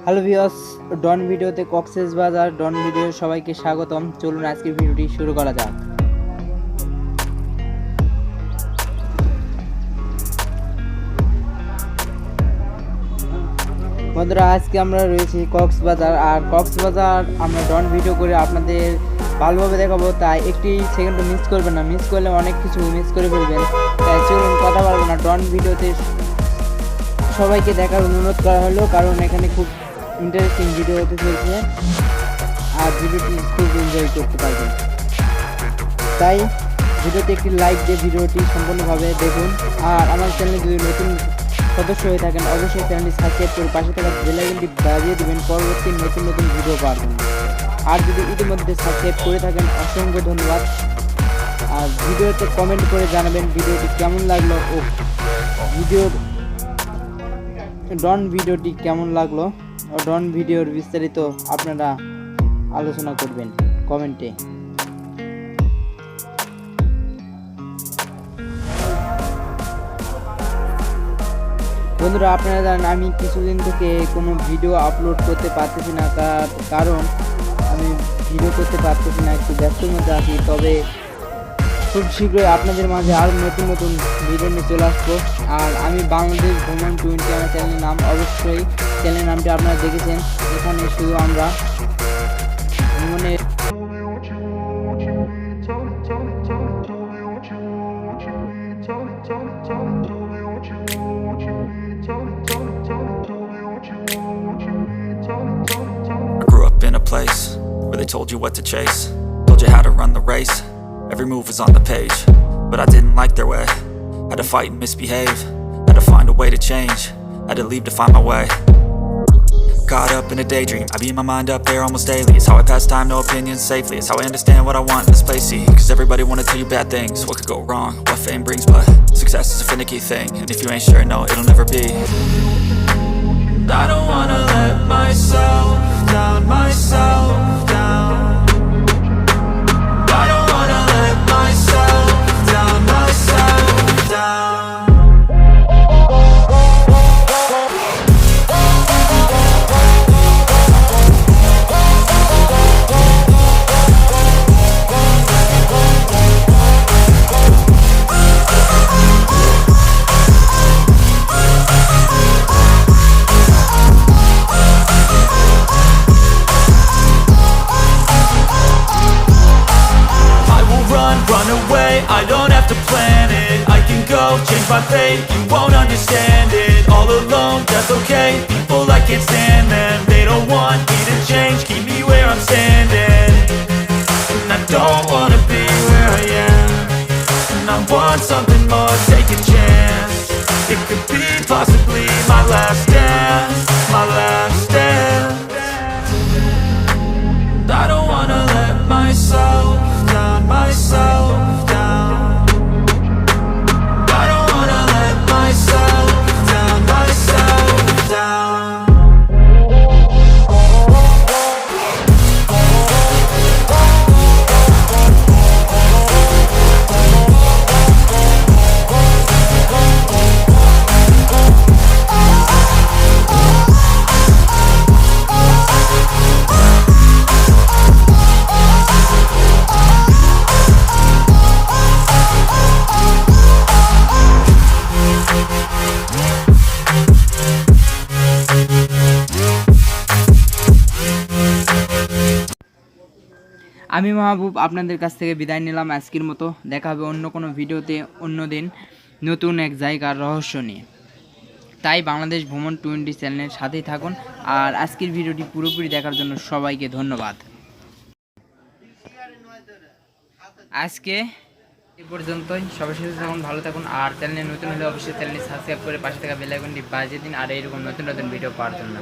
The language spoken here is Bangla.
হ্যালো ভিউয়ার্স, ডন ভিডিওতে কক্সেস বাজার ডন ভিডিও সবাইকে স্বাগতম। চলুন আজকের ভিডিওটি শুরু করা যাক। বন্ধুরা, আজকে আমরা রয়েছি কক্সবাজার। আর কক্সবাজার আমরা ডন ভিডিও করে আপনাদের ভালোভাবে দেখাবো, তাই একটি সেকেন্ডও মিস করবেন না। মিস করলে অনেক কিছু মিস করে ফেলবেন। তাই চলুন কথা বলবো না, ডন ভিডিওতে সবাইকে দেখার অনুরোধ করা হলো, কারণ এখানে খুব ইন্টারেস্টিং ভিডিও হতে চলছে আর ভিডিওটি খুব এনজয় করতে পারবেন। তাই ভিডিওতে একটি লাইক দিয়ে ভিডিওটি সম্পূর্ণভাবে দেখুন। আর আমার চ্যানেলে যদি নতুন সদস্য হয়ে থাকেন, অবশ্যই চ্যানেলটি সাবস্ক্রাইব করে পাশে থাকা বেল আইকনটি বাজিয়ে দেবেন পরবর্তী নতুন ভিডিও পাওয়ার জন্য। আর যদি ইতিমধ্যে সাবস্ক্রাইব করে থাকেন, অসংখ্য ধন্যবাদ। আর ভিডিওতে কমেন্ট করে জানাবেন ভিডিওটি কেমন লাগলো ও ডন ভিডিওটি কেমন লাগলো। ডন ভিডিওর বিস্তারিত আপনারা আলোচনা করবেন কমেন্টে। বন্ধুরা, আপনারা জানেন আমি কিছুদিন থেকে কোনো ভিডিও আপলোড করতে পারতেছি না, কারণ আমি ভিডিও করতে পারতেছি না, একটু ব্যস্তর মধ্যে আছি। তবে খুব শীঘ্রই আপনাদের মাঝে আরও নতুন ভিডিও নিয়ে চলে আসবো। আর আমি বাংলাদেশ ভ্রমণ 20 আমার চ্যানেলের নাম, অবশ্যই চ্যানেলের নামটি আপনারা দেখেছেন। এখানে শুধু আমরা ভ্রমণের I grew up in a place where they told you what to chase, told you how to run the race. Every move was on the page, but I didn't like their way. Had to fight and misbehave, had to find a way to change, had to leave to find my way. Caught up in a daydream, I beat my mind up there almost daily. It's how I pass time, no opinions safely. It's how I understand what I want in this place, see. Cause everybody wanna tell you bad things, what could go wrong, what fame brings. But success is a finicky thing, and if you ain't sure, no, it'll never be. I don't wanna let myself down, myself down. I don't wanna let myself down, myself down. Run away, I don't have to plan it. I can go, change my fate, you won't understand it. All alone, that's okay, people I can't stand them. They don't want me to change, keep me where I'm standing. And I don't wanna be where I am, and I want something more, take a chance. It could be possibly my last dance, my last dance. I don't wanna let myself down, myself down. I don't wanna let myself down, myself down. আমি মাহবুব আপনাদের কাছ থেকে বিদায় নিলাম আজকের মতো। দেখা হবে অন্য কোনো ভিডিওতে অন্যদিন নতুন এক জায়গার রহস্য নিয়ে। তাই বাংলাদেশ ভ্রমণ 20 চ্যানেলের সাথেই থাকুন। আর আজকের ভিডিওটি পুরোপুরি দেখার জন্য সবাইকে ধন্যবাদ। আজকে এ পর্যন্তই। সবাই সুস্থ থাকুন, ভালো থাকুন। আর চ্যানেলে নতুন হলে অবশ্যই চ্যানেলটি সাবস্ক্রাইব করে পাশে থাকা বেল আইকনটি বাজিয়ে দিন, আর এইরকম নতুন ভিডিও পাওয়ার জন্য।